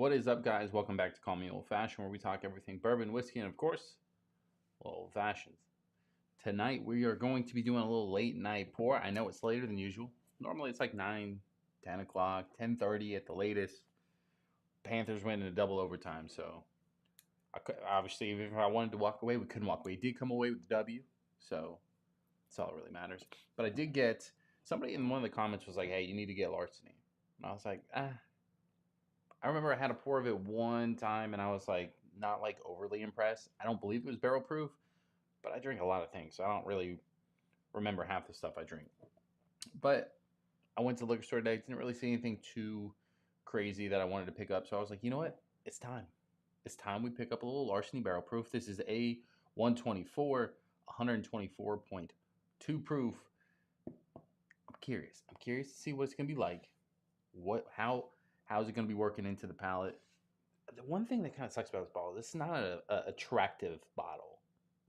What is up, guys? Welcome back to Call Me Old Fashioned, where we talk everything bourbon, whiskey, and of course, old fashions. Tonight, we are going to be doing a little late night pour. I know it's later than usual. Normally, it's like 9, 10 o'clock, 10:30 at the latest. Panthers went into double overtime, so obviously, if I wanted to walk away, we couldn't walk away. We did come away with the W, so that's all that really matters. But I did get somebody in one of the comments was like, "Hey, you need to get Larceny," and I was like, "Ah." I remember I had a pour of it one time, and I was like not like overly impressed. I don't believe it was barrel proof, but I drink a lot of things, so I don't really remember half the stuff I drink. But I went to the liquor store today, didn't really see anything too crazy that I wanted to pick up, so I was like, you know what? It's time. It's time we pick up a little Larceny barrel proof. This is a 124, 124.2 proof. I'm curious. I'm curious to see what it's gonna be like. How's it gonna be working into the palate? The one thing that kind of sucks about this bottle, this is not a attractive bottle,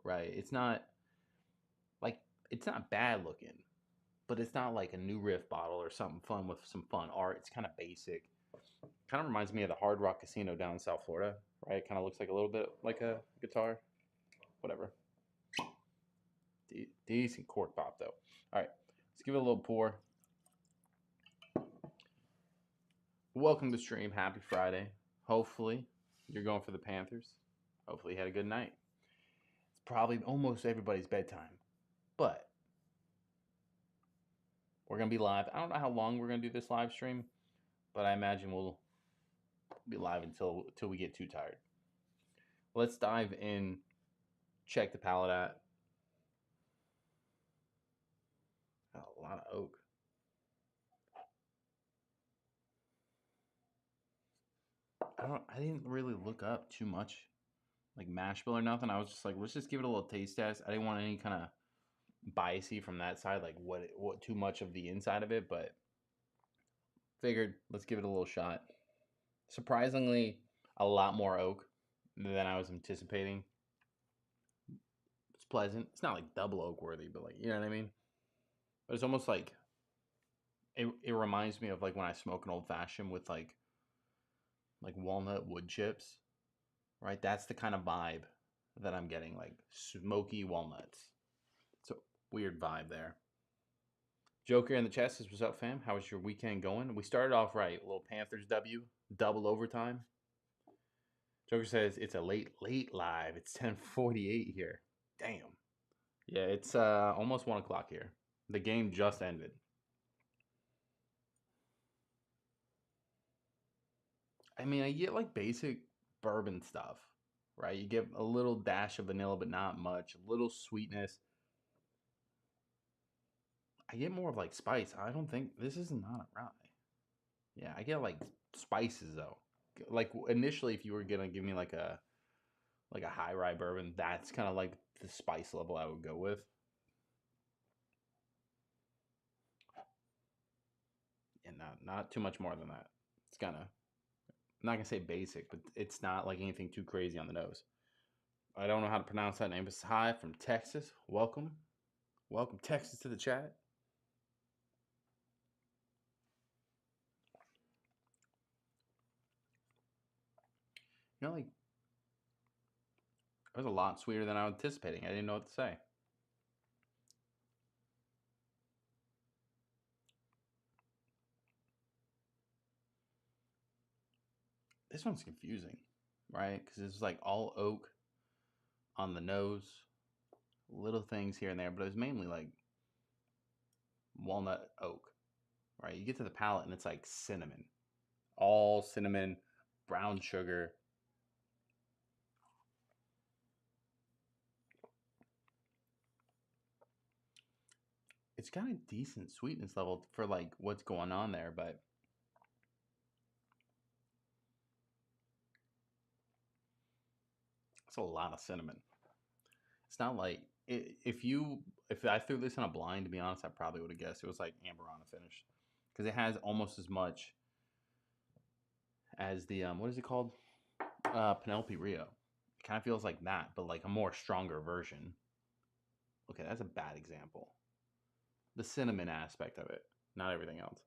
right? It's not like it's not bad looking, but it's not like a new riff bottle or something fun with some fun art. It's kind of basic. Kind of reminds me of the Hard Rock Casino down in South Florida, right? It kind of looks like a little bit like a guitar, whatever. Decent cork pop though. All right, let's give it a little pour. Welcome to the stream. Happy Friday. Hopefully you're going for the Panthers. Hopefully you had a good night. It's probably almost everybody's bedtime, but we're going to be live. I don't know how long we're going to do this live stream, but I imagine we'll be live until we get too tired. Let's dive in, check the palate out. A lot of oak. I didn't really look up too much, like mash bill or nothing. I was just like, let's just give it a little taste test. I didn't want any kind of biasy from that side, like what too much of the inside of it, but figured let's give it a little shot. Surprisingly, a lot more oak than I was anticipating. It's pleasant. It's not like double oak worthy, but like, you know what I mean? But it's almost like it reminds me of like when I smoke an old fashioned with like walnut wood chips, right? That's the kind of vibe that I'm getting, like smoky walnuts. It's a weird vibe there. Joker in the chat says, "What's up, fam? How was your weekend going?" We started off right. A little Panthers W, double overtime. Joker says it's a late live. It's 10:48 here. Damn. Yeah, it's almost 1 o'clock here. The game just ended. I mean, I get like basic bourbon stuff, right? You get a little dash of vanilla, but not much. A little sweetness. I get more of like spice. I don't think this is not a rye. Yeah, I get like spices though. Like initially, if you were gonna give me like a high rye bourbon, that's kind of like the spice level I would go with. And not too much more than that. It's kind of, I'm not gonna say basic, but it's not like anything too crazy on the nose. I don't know how to pronounce that name. It's Hi from Texas. Welcome, Texas to the chat. You know, like it was a lot sweeter than I was anticipating. I didn't know what to say. This one's confusing, right? Because it's like all oak on the nose, little things here and there, but it was mainly like walnut oak, right? You get to the palate and it's like cinnamon, all cinnamon, brown sugar. It's got a decent sweetness level for like what's going on there, but it's a lot of cinnamon. It's not like if I threw this in a blind, to be honest, I probably would have guessed it was like amber on a finish because it has almost as much as the what is it called, Penelope Rio. It kind of feels like that, but like a more stronger version. Okay, that's a bad example. The cinnamon aspect of it, not everything else.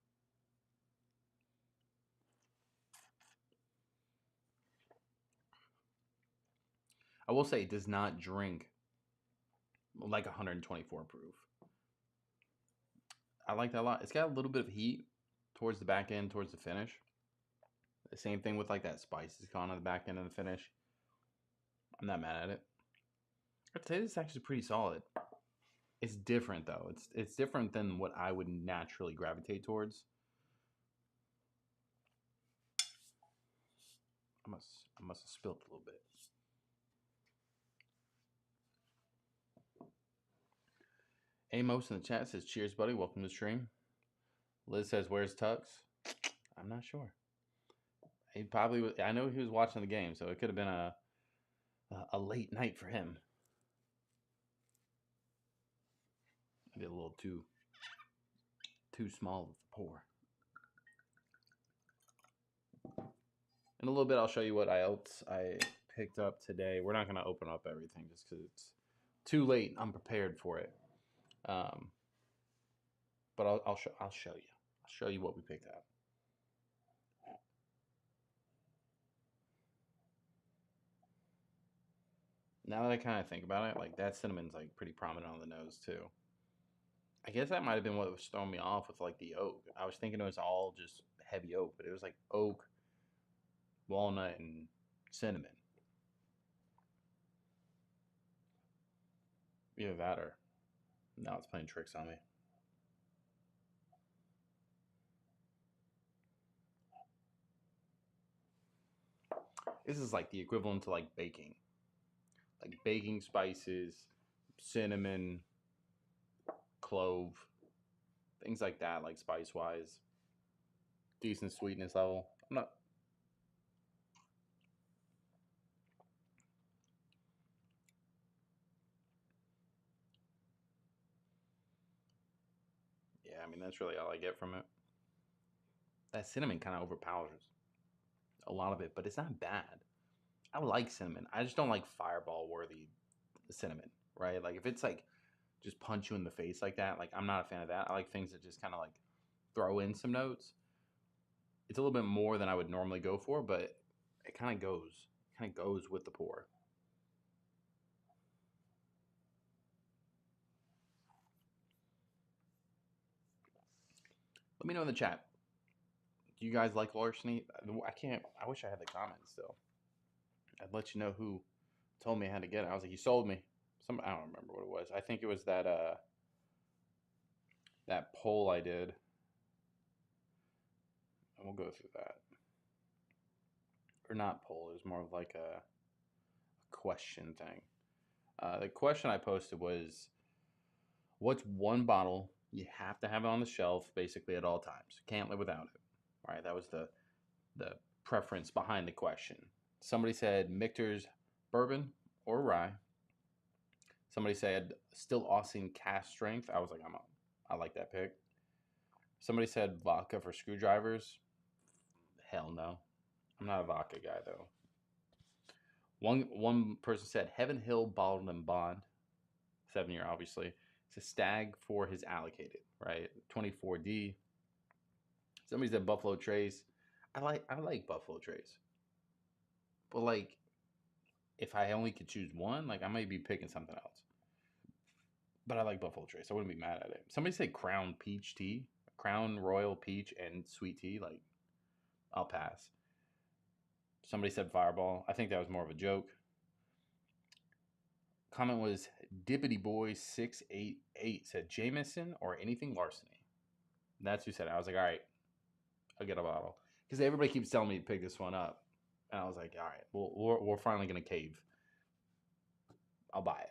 I will say it does not drink like 124 proof. I like that a lot. It's got a little bit of heat towards the back end, towards the finish. The same thing with like that spice is gone on the back end of the finish. I'm not mad at it. I'd say this is actually pretty solid. It's different though. It's different than what I would naturally gravitate towards. I must have spilled a little bit. Amos in the chat says, "Cheers, buddy. Welcome to the stream." Liz says, "Where's Tux?" I'm not sure. He probably was, I know he was watching the game, so it could have been a late night for him. I did a little too small of the pour. In a little bit, I'll show you what else I picked up today. We're not going to open up everything just because it's too late. I'm prepared for it. But I'll show you. I'll show you what we picked up. Now that I kind of think about it, like that cinnamon's like pretty prominent on the nose too. I guess that might have been what was throwing me off with like the oak. I was thinking it was all just heavy oak, but it was like oak, walnut, and cinnamon. Either that or now it's playing tricks on me. This is like the equivalent to like baking. Like baking spices, cinnamon, clove, things like that, like spice wise. Decent sweetness level. I'm not. Yeah, I mean, that's really all I get from it. That cinnamon kind of overpowers a lot of it, but it's not bad. I like cinnamon. I just don't like fireball worthy cinnamon, right? Like if it's like just punch you in the face like that, like I'm not a fan of that. I like things that just kind of like throw in some notes. It's a little bit more than I would normally go for, but it kind of goes with the pour. Let me know in the chat. Do you guys like Larceny? I wish I had the comments still. I'd let you know who told me I had to get it. I was like, you sold me. I don't remember what it was. I think it was that that poll I did. And we'll go through that. Or not poll. It was more of like a question thing. The question I posted was, what's one bottle you have to have it on the shelf basically at all times? Can't live without it. All right, that was the preference behind the question. Somebody said Michter's Bourbon or Rye. Somebody said Still Austin Cask Strength. I was like, I like that pick. Somebody said vodka for screwdrivers. Hell no. I'm not a vodka guy though. One person said Heaven Hill Bottled and Bond. 7-year, obviously. It's a Stag for his allocated, right? 24D. Somebody said Buffalo Trace. I like Buffalo Trace. But like, if I only could choose one, like I might be picking something else. But I like Buffalo Trace. I wouldn't be mad at it. Somebody said Crown Peach Tea. Crown Royal Peach and Sweet Tea. Like, I'll pass. Somebody said Fireball. I think that was more of a joke. Comment was Dippity Boy 688 said Jameson or anything Larceny. That's who said it. I was like, all right, I'll get a bottle. Because everybody keeps telling me to pick this one up. And I was like, all right, we're finally going to cave. I'll buy it.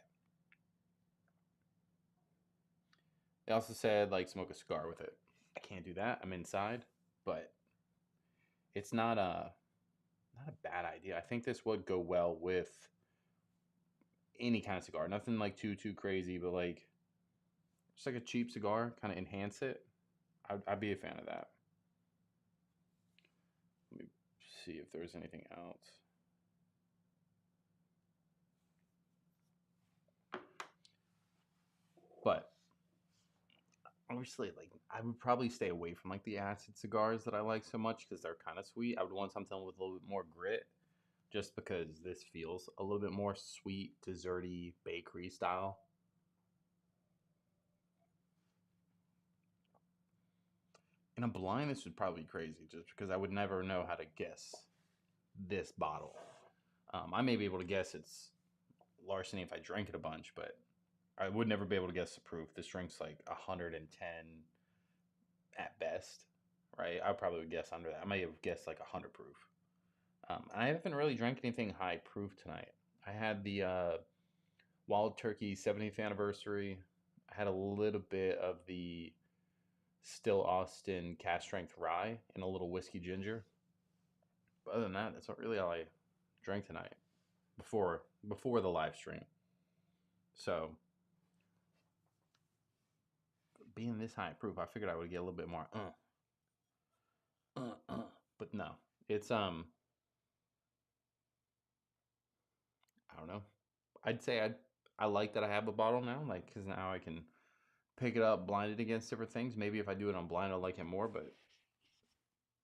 They also said, like, smoke a cigar with it. I can't do that. I'm inside. But it's not a bad idea. I think this would go well with any kind of cigar. Nothing like too crazy, but like just like a cheap cigar, kind of enhance it. I'd be a fan of that. Let me see if there's anything else. But obviously, like I would probably stay away from like the acid cigars that I like so much because they're kind of sweet. I would want something with a little bit more grit. just because this feels a little bit more sweet, desserty, bakery style. In a blind, this would probably be crazy just because I would never know how to guess this bottle. I may be able to guess it's Larceny if I drank it a bunch, but I would never be able to guess the proof. This drink's like 110 at best, right? I probably would guess under that. I may have guessed like 100 proof. I haven't really drank anything high proof tonight. I had the Wild Turkey 70th anniversary. I had a little bit of the Still Austin cast strength rye and a little whiskey ginger. But other than that, that's not really all I drank tonight before the live stream. So being this high proof, I figured I would get a little bit more. But no, it's I don't know. I'd say I like that I have a bottle now, like because now I can pick it up, blind it against different things. Maybe if I do it on blind, I'll like it more. But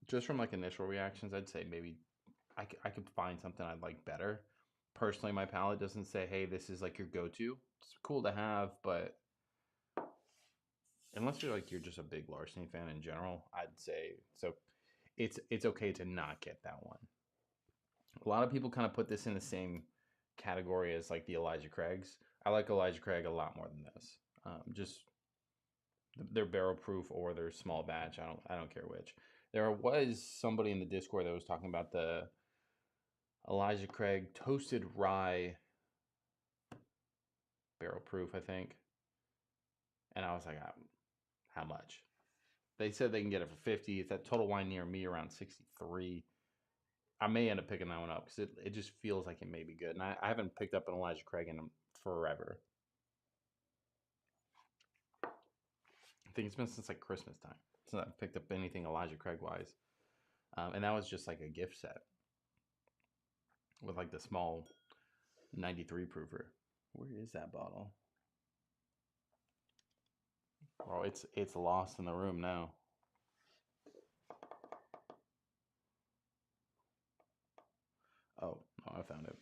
just from like initial reactions, I'd say maybe I could find something I'd like better. Personally, my palate doesn't say, "Hey, this is like your go-to." It's cool to have, but unless you're just a big Larceny fan in general, I'd say so. It's okay to not get that one. A lot of people kind of put this in the same category as like the Elijah Craigs. I like Elijah Craig a lot more than this. Just their barrel proof or their small batch. I don't care which. There was somebody in the Discord that was talking about the Elijah Craig toasted rye barrel proof, I think. And I was like, how much? They said they can get it for 50. It's at Total Wine near me around 63. I may end up picking that one up because it just feels like it may be good. And I haven't picked up an Elijah Craig in forever. I think it's been since like Christmas time since I've picked up anything Elijah Craig wise. And that was just like a gift set with like the small 93 proofer. Where is that bottle? Oh, it's lost in the room now. Oh, no, I found it.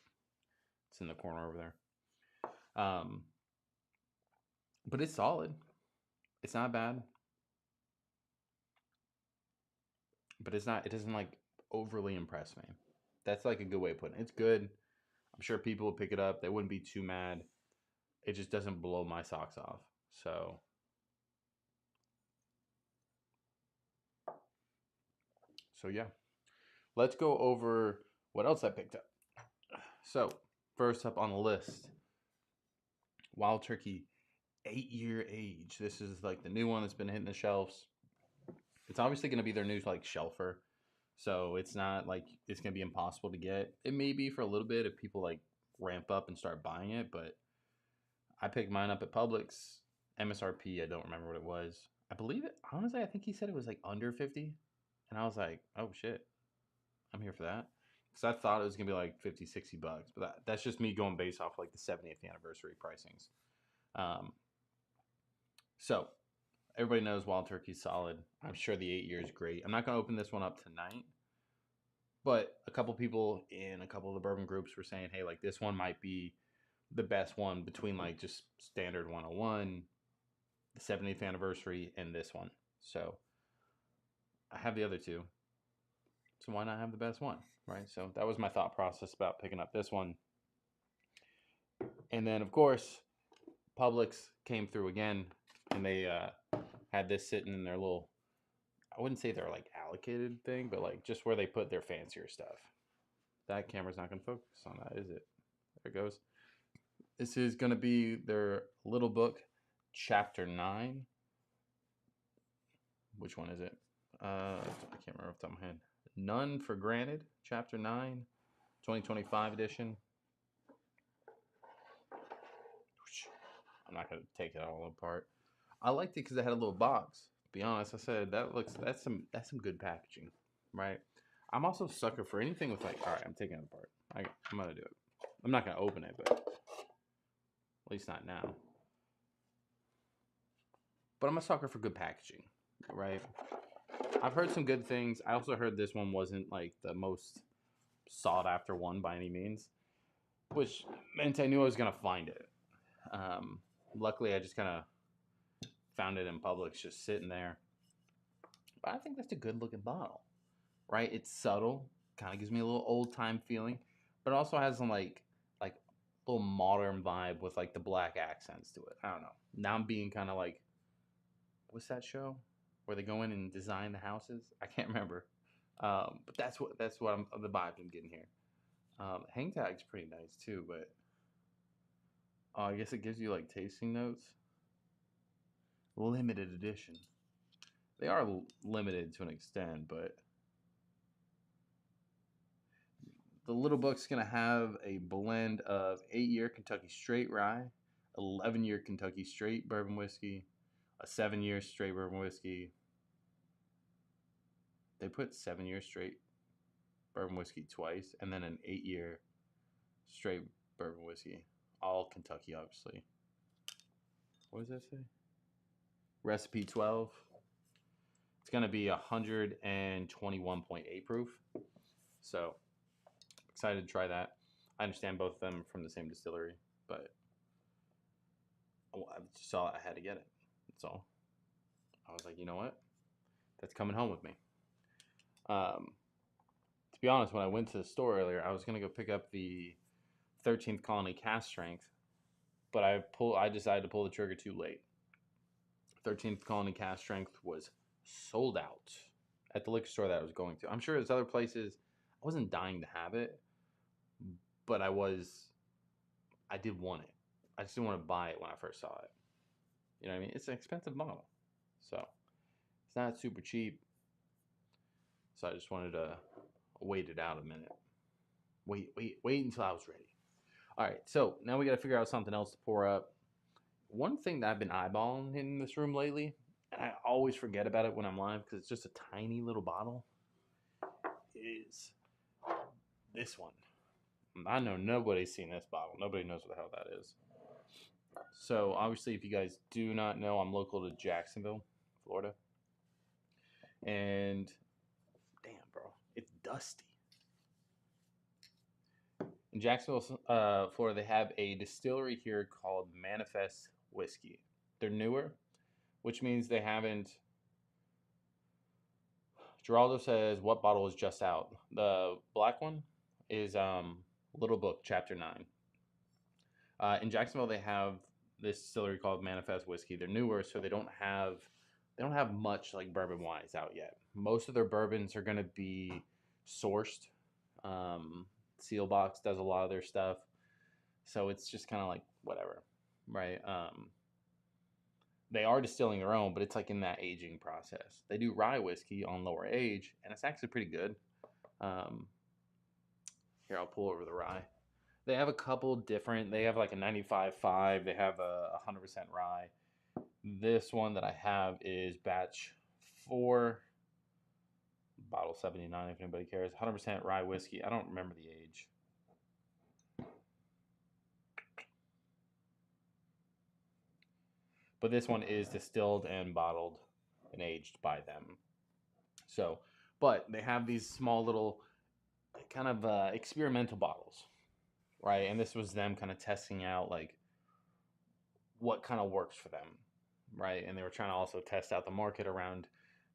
It's in the corner over there. But it's solid. It's not bad. But it doesn't like overly impress me. That's like a good way of putting it. It's good. I'm sure people will pick it up. They wouldn't be too mad. It just doesn't blow my socks off. So yeah. Let's go over what else I picked up. So, first up on the list, Wild Turkey 8-year age. This is like the new one that's been hitting the shelves. It's obviously going to be their new like shelfer. So it's not like it's going to be impossible to get. It may be for a little bit if people like ramp up and start buying it, but I picked mine up at Publix. MSRP, I don't remember what it was. I believe it. Honestly, I think he said it was like under 50. And I was like, oh shit, I'm here for that. Because I thought it was going to be like 50, 60 bucks. But that's just me going based off like the 70th anniversary pricings. So everybody knows Wild Turkey's solid. I'm sure the 8 years is great. I'm not going to open this one up tonight. But a couple people in a couple of the bourbon groups were saying, hey, like this one might be the best one between like just standard 101, the 70th anniversary, and this one. So I have the other two. So why not have the best one, right? So that was my thought process about picking up this one. And then, of course, Publix came through again, and they had this sitting in their little, I wouldn't say they're like allocated thing, but like just where they put their fancier stuff. That camera's not going to focus on that, is it? There it goes. This is going to be their little book, Chapter 9. Which one is it? I can't remember off the top of my head. None for Granted, Chapter 9, 2025 edition. I'm not going to take it all apart. I liked it because it had a little box. To be honest, I said that's some good packaging, right? I'm also a sucker for anything with like, all right, I'm taking it apart. I'm going to do it. I'm not going to open it, but at least not now. But I'm a sucker for good packaging, right? I've heard some good things. I also heard this one wasn't like the most sought after one by any means, which meant I knew I was gonna find it. Um, Luckily, I just kind of found it in Publix, just sitting there. But I think that's a good looking bottle, right? It's subtle, kind of gives me a little old time feeling, but it also has some like little modern vibe with like the black accents to it. I don't know. Now I'm being kind of like, what's that show where they go in and design the houses? I can't remember. But that's what the vibe I'm getting here. Hang tag's pretty nice too, but I guess it gives you like tasting notes. Limited edition. They are limited to an extent, but the little book's gonna have a blend of 8-year Kentucky straight rye, 11-year Kentucky straight bourbon whiskey, a 7-year straight bourbon whiskey. They put 7-year straight bourbon whiskey twice, and then an 8-year straight bourbon whiskey. All Kentucky, obviously. What does that say? Recipe 12. It's going to be 121.8 proof. So, excited to try that. I understand both of them from the same distillery, but I just saw it. I had to get it. That's all. I was like, you know what? That's coming home with me. To be honest, when I went to the store earlier, I was going to go pick up the 13th Colony Cask Strength, but I decided to pull the trigger too late. 13th Colony Cask Strength was sold out at the liquor store that I was going to. I'm sure there's other places. I wasn't dying to have it, but I did want it. I just didn't want to buy it when I first saw it. You know what I mean? It's an expensive model, so it's not super cheap. So I just wanted to wait it out a minute. Wait until I was ready. All right, so now we got to figure out something else to pour up. One thing that I've been eyeballing in this room lately, and I always forget about it when I'm live because it's just a tiny little bottle, is this one. I know nobody's seen this bottle. Nobody knows what the hell that is. So obviously, if you guys do not know, I'm local to Jacksonville, Florida. And damn, bro, it's dusty. In Jacksonville, Florida, they have a distillery here called Manifest Whiskey. They're newer, which means they haven't. Geraldo says, what bottle is just out? The black one is Little Book, Chapter 9. In Jacksonville, they have this distillery called Manifest Whiskey. They're newer, so they don't have much like bourbon wise out yet. Most of their bourbons are going to be sourced. Sealbox does a lot of their stuff, so it's just kind of like whatever, right? They are distilling their own, but it's like in that aging process. They do rye whiskey on lower age, and it's actually pretty good. Here, I'll pull over the rye. They have a couple different. They have like a 95.5. They have a 100% rye. This one that I have is batch 4, bottle 79. If anybody cares, 100% rye whiskey. I don't remember the age. But this one is distilled and bottled and aged by them. So, but they have these small little kind of experimental bottles, right? And this was them kind of testing out like what kind of works for them, right? And they were trying to also test out the market around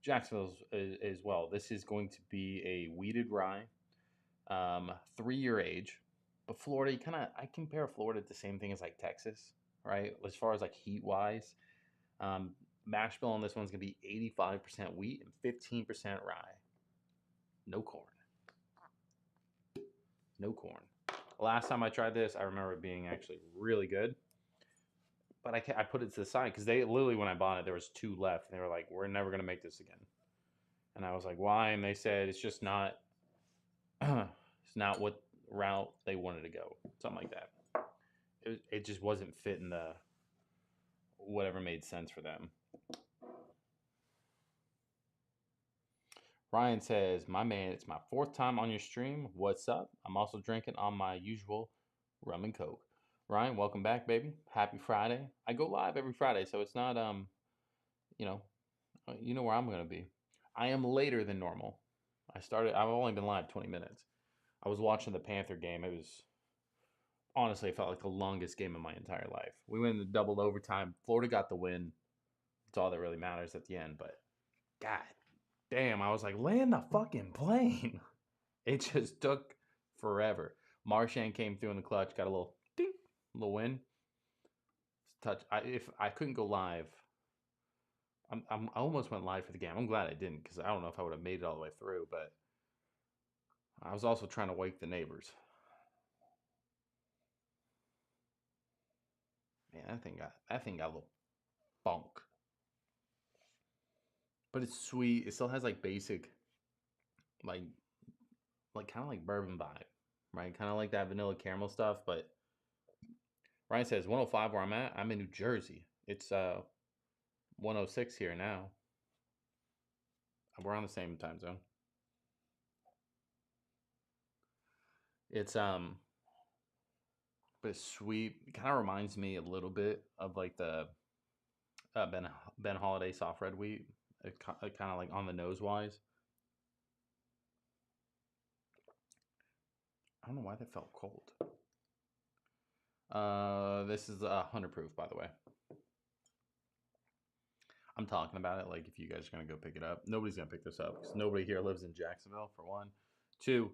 Jacksonville as well. This is going to be a wheated rye, 3-year age. But Florida, I compare Florida to the same thing as like Texas, right? As far as like heat wise, mash bill on this one's gonna be 85% wheat and 15% rye. No corn. No corn. Last time I tried this, I remember it being actually really good. But I put it to the side because they literally, when I bought it, there was 2 left, and they were like, "We're never gonna make this again." And I was like, "Why?" And they said it's just not. It's not what route they wanted to go. Something like that. It just wasn't fitting the whatever made sense for them. Ryan says, "My man, it's my 4th time on your stream. What's up? I'm also drinking on my usual rum and coke." Ryan, welcome back, baby. Happy Friday. I go live every Friday, so it's not you know, you know where I'm gonna be. I am later than normal. I've only been live 20 minutes. I was watching the Panther game. It was honestly, it felt like the longest game of my entire life. We went into double overtime. Florida got the win. It's all that really matters at the end. But God damn, I was like, land the fucking plane. It just took forever. Marchand came through in the clutch, got a little ding, little win. Touch. If I couldn't go live, I almost went live for the game. I'm glad I didn't because I don't know if I would have made it all the way through. But I was also trying to wake the neighbors. Man, that thing got a little funk. But it's sweet. It still has like basic, like kind of like bourbon vibe, right? Kind of like that vanilla caramel stuff. But Ryan says 105 where I'm at. I'm in New Jersey. It's 106 here now. We're on the same time zone. It's but it's sweet. It kind of reminds me a little bit of like the Ben Holiday soft red wheat. It kind of like on the nose wise. I don't know why that felt cold. This is 100 proof, by the way. I'm talking about it like if you guys are gonna go pick it up. Nobody's gonna pick this up because nobody here lives in Jacksonville. For one, two,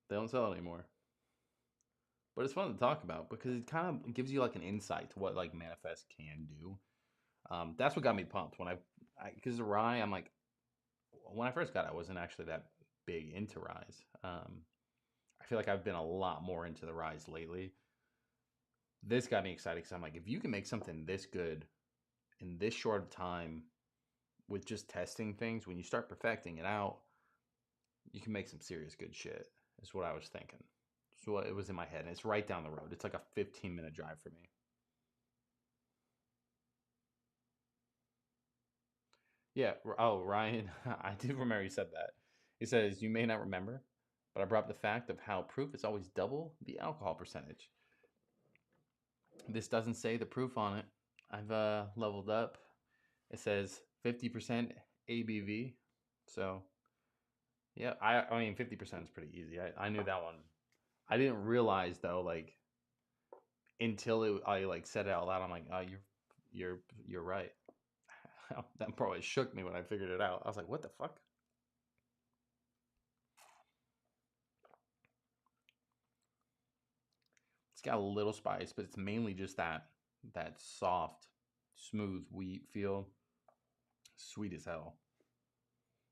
they don't sell it anymore. But it's fun to talk about because it kind of gives you like an insight to what like Manifest can do. That's what got me pumped when because the rye. I'm like, when I first got it, I wasn't actually that big into ryes. I feel like I've been a lot more into the ryes lately. This got me excited because I'm like, if you can make something this good in this short of time with just testing things, when you start perfecting it out, you can make some serious good shit. Is what I was thinking. So it was in my head, and it's right down the road. It's like a 15-minute drive for me. Yeah. Oh, Ryan, I do remember you said that. He says, you may not remember, but I brought up the fact of how proof is always double the alcohol percentage. This doesn't say the proof on it. I've leveled up. It says 50% ABV. So, yeah, I mean, 50% is pretty easy. I knew that one. I didn't realize, though, like, until I, like, said it out loud. I'm like, oh, you're right. That probably shook me when I figured it out. I was like, what the fuck? It's got a little spice, but it's mainly just that soft, smooth wheat feel. Sweet as hell.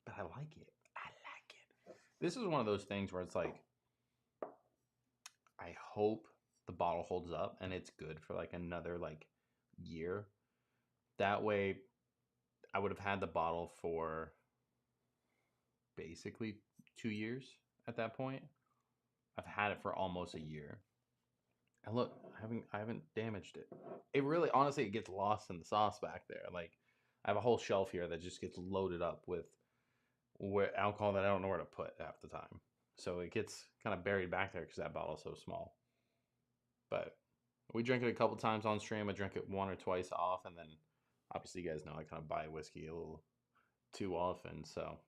But I like it. I like it. This is one of those things where it's like, I hope the bottle holds up and it's good for like another like year. That way I would have had the bottle for basically 2 years at that point. I've had it for almost a year. And look, I haven't damaged it. It really honestly it gets lost in the sauce back there. Like I have a whole shelf here that just gets loaded up with alcohol that I don't know where to put half the time. So it gets kind of buried back there because that bottle's so small. But we drink it a couple times on stream. I drink it one or twice off, and then obviously you guys know I kind of buy whiskey a little too often. So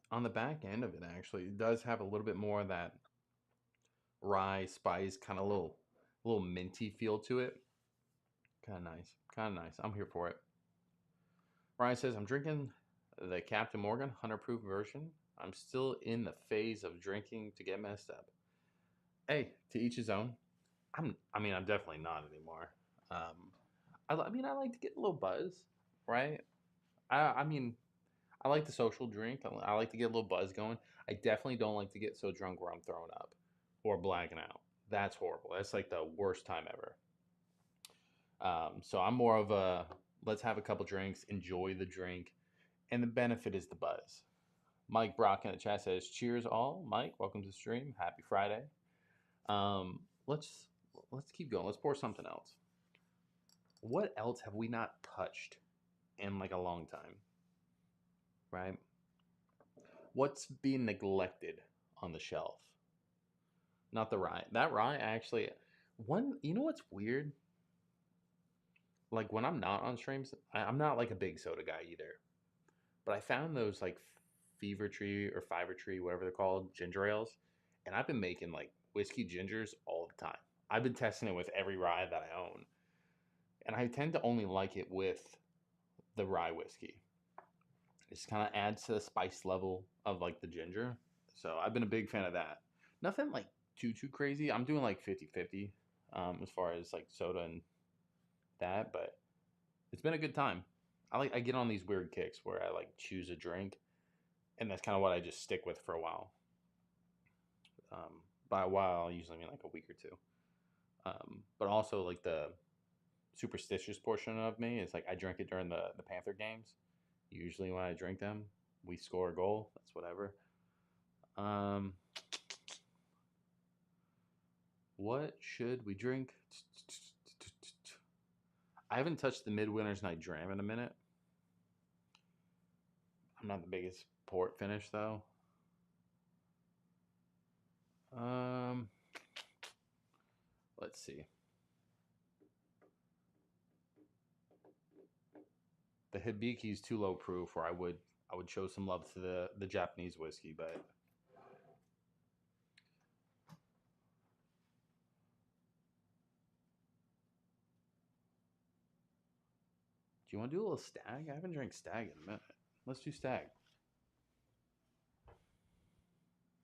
on the back end of it, actually, it does have a little bit more of that rye spice, kind of little minty feel to it. Kind of nice. Kind of nice. I'm here for it. Ryan says, I'm drinking the Captain Morgan 100 proof version. I'm still in the phase of drinking to get messed up. Hey, to each his own. I'm definitely not anymore. I like to get a little buzz, right? I mean, I like the social drink. I like to get a little buzz going. I definitely don't like to get so drunk where I'm throwing up or blacking out. That's horrible. That's like the worst time ever. So I'm more of a let's have a couple drinks, enjoy the drink, and the benefit is the buzz. Mike Brock in the chat says, "Cheers, all." Mike, welcome to the stream. Happy Friday. Um, let's let's keep going. Let's pour something else. What else have we not touched in like a long time? Right? What's being neglected on the shelf? Not the rye. That rye actually one you know what's weird? like when I'm not on streams, I'm not like a big soda guy either. But I found those like Fever Tree or Fiver Tree, whatever they're called, ginger ales, and I've been making like whiskey gingers all the time. I've been testing it with every rye that I own, and I tend to only like it with the rye whiskey. It just kind of adds to the spice level of like the ginger. So I've been a big fan of that. Nothing like too crazy. I'm doing like 50-50 as far as like soda and that, but it's been a good time. I get on these weird kicks where I like choose a drink, and that's kind of what I just stick with for a while. By a while, I usually mean like a week or two. But also like the superstitious portion of me is like I drink it during the Panther games. Usually when I drink them, we score a goal. That's whatever. Um, what should we drink? I haven't touched the Midwinter's Night Dram in a minute. I'm not the biggest port finish though. Um, let's see. The Hibiki is too low proof, or I would show some love to the Japanese whiskey, but do you want to do a little stag? I haven't drank stag in a minute. Let's do stag.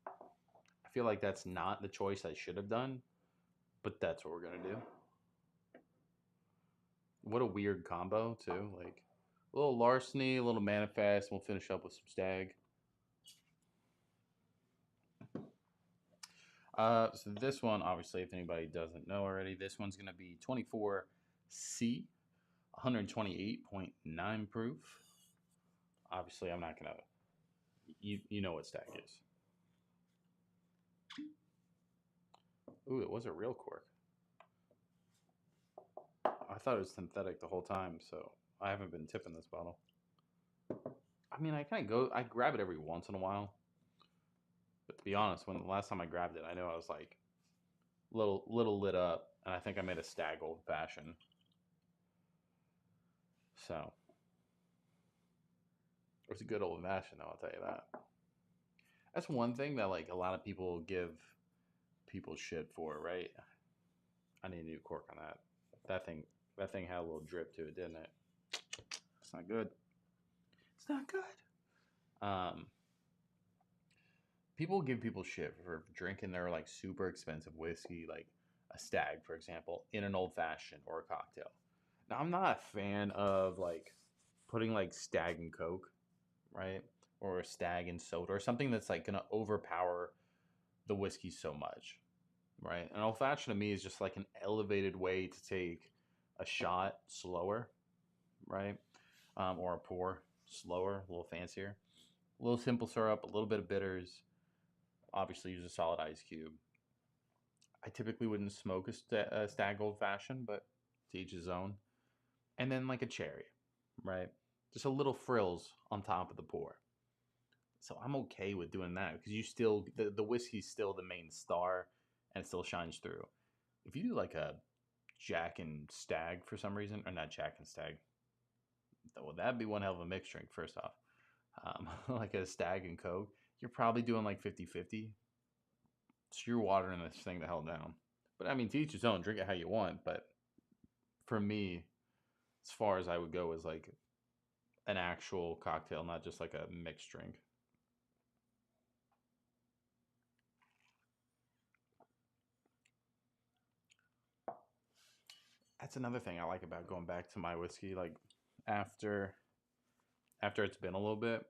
I feel like that's not the choice I should have done, but that's what we're gonna do. What a weird combo too. Like a little larceny, a little manifest. We'll finish up with some stag. So this one, obviously, if anybody doesn't know already, this one's gonna be 24C, 128.9 proof. Obviously, I'm not gonna. You know what stag is. Ooh, it was a real cork. I thought it was synthetic the whole time, so I haven't been tipping this bottle. I mean, I grab it every once in a while. But to be honest, when the last time I grabbed it, I know I was like little lit up, and I think I made a stag old fashioned. So it was a good old fashioned, though. I'll tell you that. That's one thing that like a lot of people give people shit for, right? I need a new cork on that. That thing had a little drip to it, didn't it? It's not good. It's not good. People give people shit for drinking their like super expensive whiskey, like a stag, for example, in an old fashioned or a cocktail. Now, I'm not a fan of like putting like stag and coke, right? Or a stag and soda or something that's like gonna overpower the whiskey so much, right? An old fashioned to me is just like an elevated way to take a shot slower, right? Or a pour slower, a little fancier, a little simple syrup, a little bit of bitters. Obviously, use a solid ice cube. I typically wouldn't smoke a stag old fashioned, but to each his own. And then like a cherry, right? Just a little frills on top of the pour. So I'm okay with doing that because you still the whiskey's still the main star and it still shines through. If you do like a Jack and Stag for some reason, or not Jack and Stag, well, that'd be one hell of a mixed drink, first off. Like a Stag and Coke, you're probably doing like 50-50. So you're watering this thing the hell down. But I mean, to each his own, drink it how you want. But for me, as far as I would go, is like an actual cocktail, not just like a mixed drink. That's another thing I like about going back to my whiskey. Like after after it's been a little bit,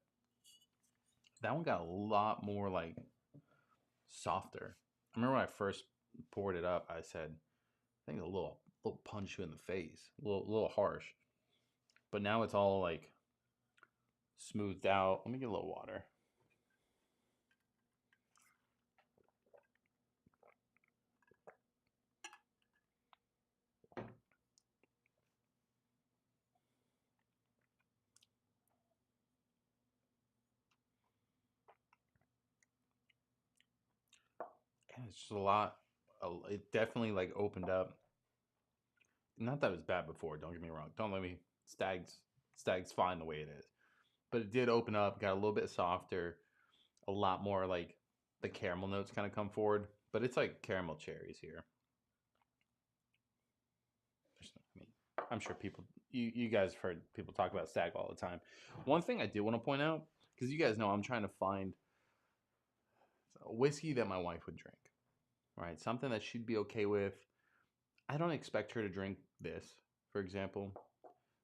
that one got a lot more like softer. I remember when I first poured it up, I said, I think it's a little punch you in the face, a little harsh. But now it's all like smoothed out. Let me get a little water. And it's just a lot. It definitely like opened up Not that it was bad before. Don't get me wrong. Don't let me Stag's fine the way it is, but it did open up, got a little bit softer, a lot more like the caramel notes kind of come forward, but it's like caramel cherries here. I mean, I'm sure you guys have heard people talk about Stag all the time. One thing I do want to point out, because you guys know I'm trying to find a whiskey that my wife would drink, right? Something that she'd be okay with. I don't expect her to drink this, for example,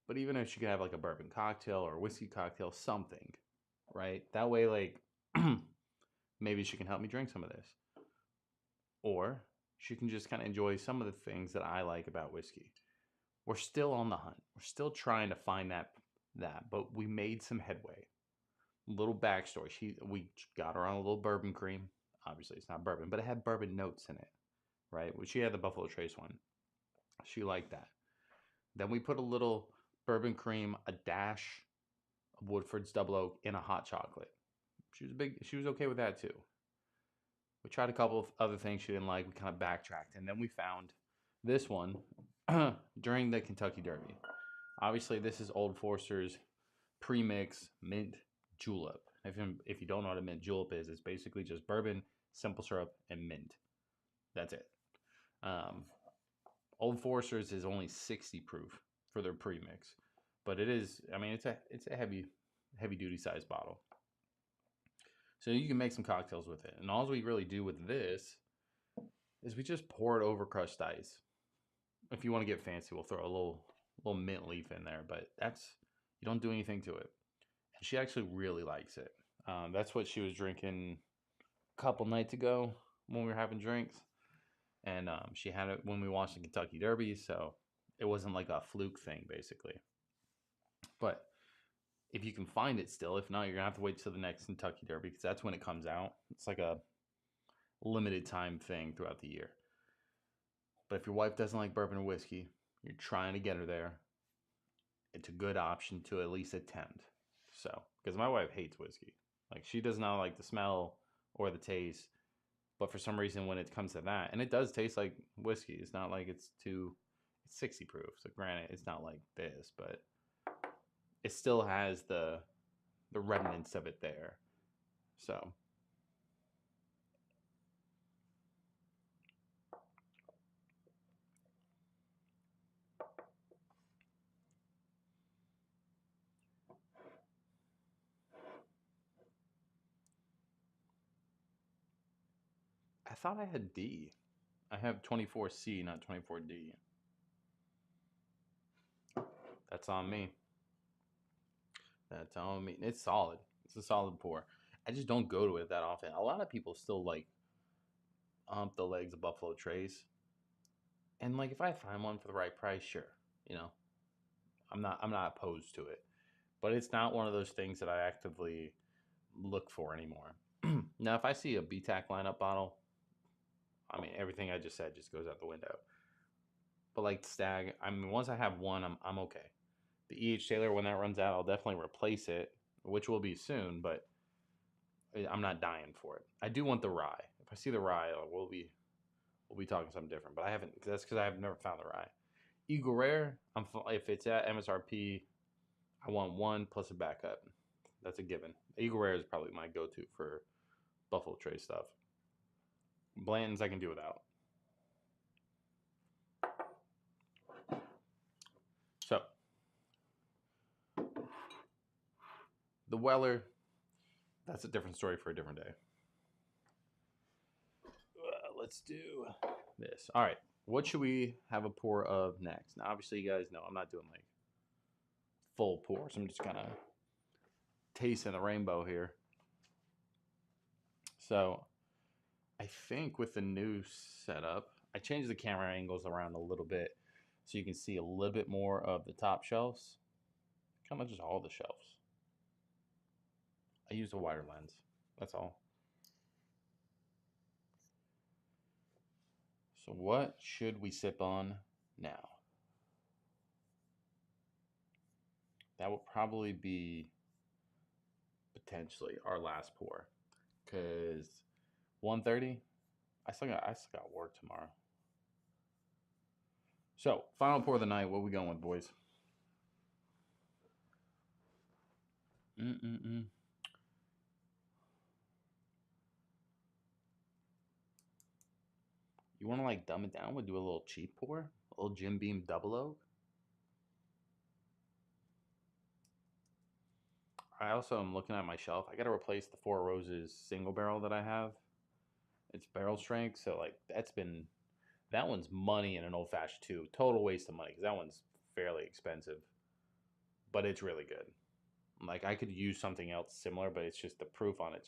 but even if she could have like a bourbon cocktail or a whiskey cocktail, something, right? That way, like, maybe she can help me drink some of this. Or she can just kind of enjoy some of the things that I like about whiskey. We're still on the hunt. We're still trying to find that, but we made some headway. Little backstory. We got her on a little bourbon cream. Obviously, it's not bourbon, but it had bourbon notes in it, right? She had the Buffalo Trace one. She liked that. Then we put a little bourbon cream, a dash of Woodford's Double Oak in a hot chocolate. She was okay with that too. We tried a couple of other things she didn't like. We kind of backtracked, and then we found this one during the Kentucky Derby. Obviously, this is Old Forester's premix mint julep. If you don't know what a mint julep is, it's basically just bourbon, simple syrup, and mint. That's it. Old Forester's is only 60 proof for their premix, but it is. I mean, it's a heavy duty size bottle. So you can make some cocktails with it. And all we really do with this is we just pour it over crushed ice. If you want to get fancy, we'll throw a little mint leaf in there, but you don't do anything to it. And she actually really likes it. That's what she was drinking a couple nights ago when we were having drinks. And she had it when we watched the Kentucky Derby, so it wasn't like a fluke thing, basically. But if you can find it still, if not, you're gonna have to wait till the next Kentucky Derby because that's when it comes out. It's like a limited time thing throughout the year. But if your wife doesn't like bourbon or whiskey, you're trying to get her there, it's a good option to at least attempt. So, because my wife hates whiskey. Like, she does not like the smell or the taste. But for some reason, when it comes to that, and it does taste like whiskey. It's not like it's 60 proof. So granted, it's not like this, but it still has the remnants of it there. So I thought I had D. I have 24C, not 24D. That's on me. That's on me. It's solid. It's a solid pour. I just don't go to it that often. A lot of people still like hump the legs of Buffalo Trace. And like if I find one for the right price, sure. You know, I'm not opposed to it. But it's not one of those things that I actively look for anymore. Now if I see a BTAC lineup bottle, I mean everything I just said just goes out the window. But like Stag, I mean once I have one, I'm okay. The E.H. Taylor, when that runs out, I'll definitely replace it, which will be soon, but I'm not dying for it. I do want the rye. If I see the rye, we'll be talking something different. But I haven't. That's because I've never found the rye. Eagle Rare. If it's at MSRP, I want one plus a backup. That's a given. Eagle Rare is probably my go-to for Buffalo Trace stuff. Blanton's I can do without. So the Weller. That's a different story for a different day. Let's do this. All right. What should we have a pour of next? Now, obviously, you guys know I'm not doing like full pours. I'm just kind of tasting the rainbow here. So I think with the new setup, I changed the camera angles around a little bit so you can see a little bit more of the top shelves. Kind of just all the shelves. I used a wider lens. That's all. So what should we sip on now? That will probably be potentially our last pour, because 1:30, I still got work tomorrow. So, final pour of the night. What we going with, boys? Mm-mm-mm. You want to like dumb it down? We'll do a little cheap pour, a little Jim Beam double oak. I also am looking at my shelf. I got to replace the Four Roses single barrel that I have. It's barrel strength, so like that one's money in an old fashioned too. Total waste of money because that one's fairly expensive, but it's really good. Like I could use something else similar, but it's just the proof on it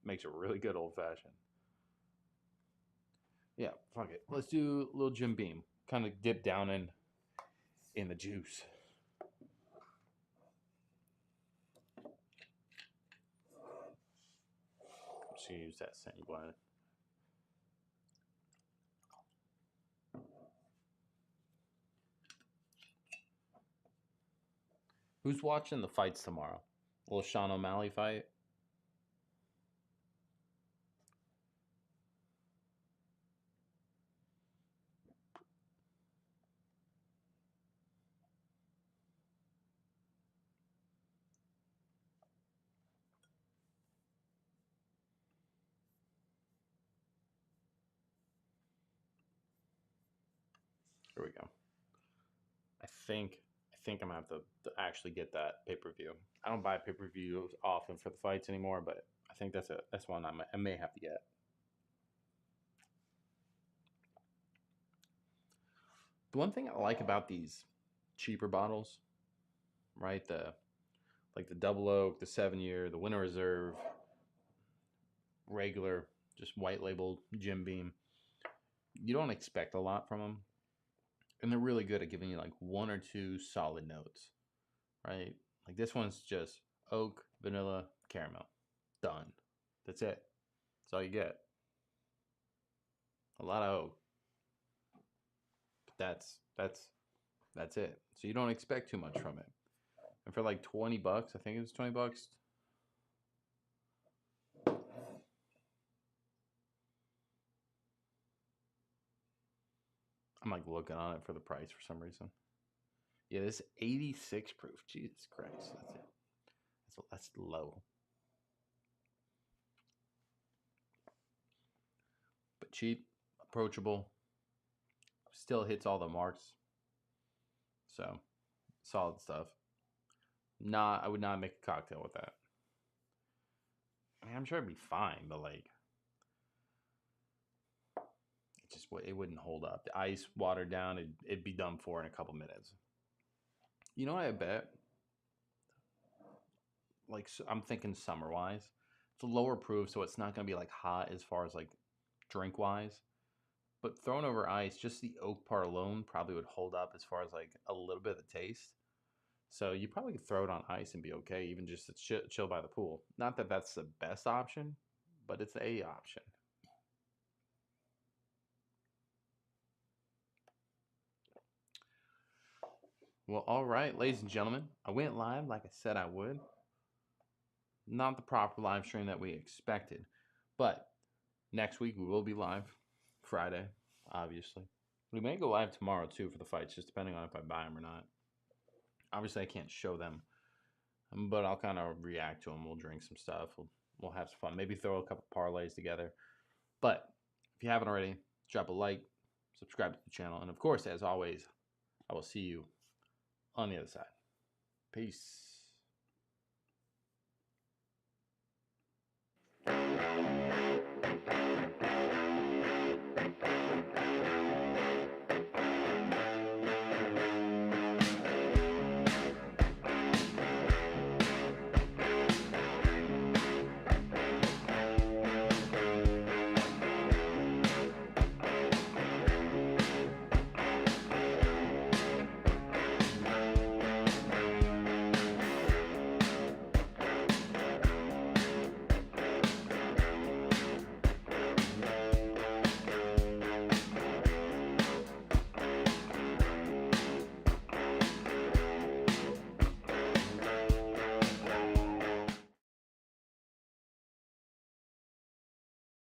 makes a really good old fashioned. Yeah, fuck it. Let's do a little Jim Beam. Kind of dip down in the juice. Just gonna use that same blend. Who's watching the fights tomorrow? A little Sean O'Malley fight. Here we go. I think I'm gonna have to actually get that pay per view. I don't buy pay per views often for the fights anymore, but I think that's one I may have to get. The one thing I like about these cheaper bottles, right? The double oak, the 7 year, the winter reserve, regular, just white labeled Jim Beam. You don't expect a lot from them, and they're really good at giving you like one or two solid notes, right? Like this one's just oak, vanilla, caramel, done. That's it. That's all you get. A lot of oak, but that's it. So you don't expect too much from it. And for like $20, I think it was $20. I'm like looking on it for the price for some reason. Yeah, this 86 proof. Jesus Christ, that's it. That's low, but cheap, approachable. Still hits all the marks. So solid stuff. I would not make a cocktail with that. I mean, I'm sure it'd be fine, but like, it wouldn't hold up. The ice watered down, it'd be done for in a couple minutes. You know what I bet? Like, I'm thinking summer wise, it's a lower proof, so it's not gonna be like hot as far as like drink wise. But thrown over ice, just the oak part alone probably would hold up as far as like a little bit of the taste. So you probably could throw it on ice and be okay, even just to chill by the pool. Not that that's the best option, but it's a option. Well, all right, ladies and gentlemen, I went live like I said I would. Not the proper live stream that we expected, but next week we will be live Friday, obviously. We may go live tomorrow too for the fights, just depending on if I buy them or not. Obviously, I can't show them, but I'll kind of react to them. We'll drink some stuff. We'll have some fun. Maybe throw a couple parlays together. But if you haven't already, drop a like, subscribe to the channel, and of course, as always, I will see you on the other side. Peace.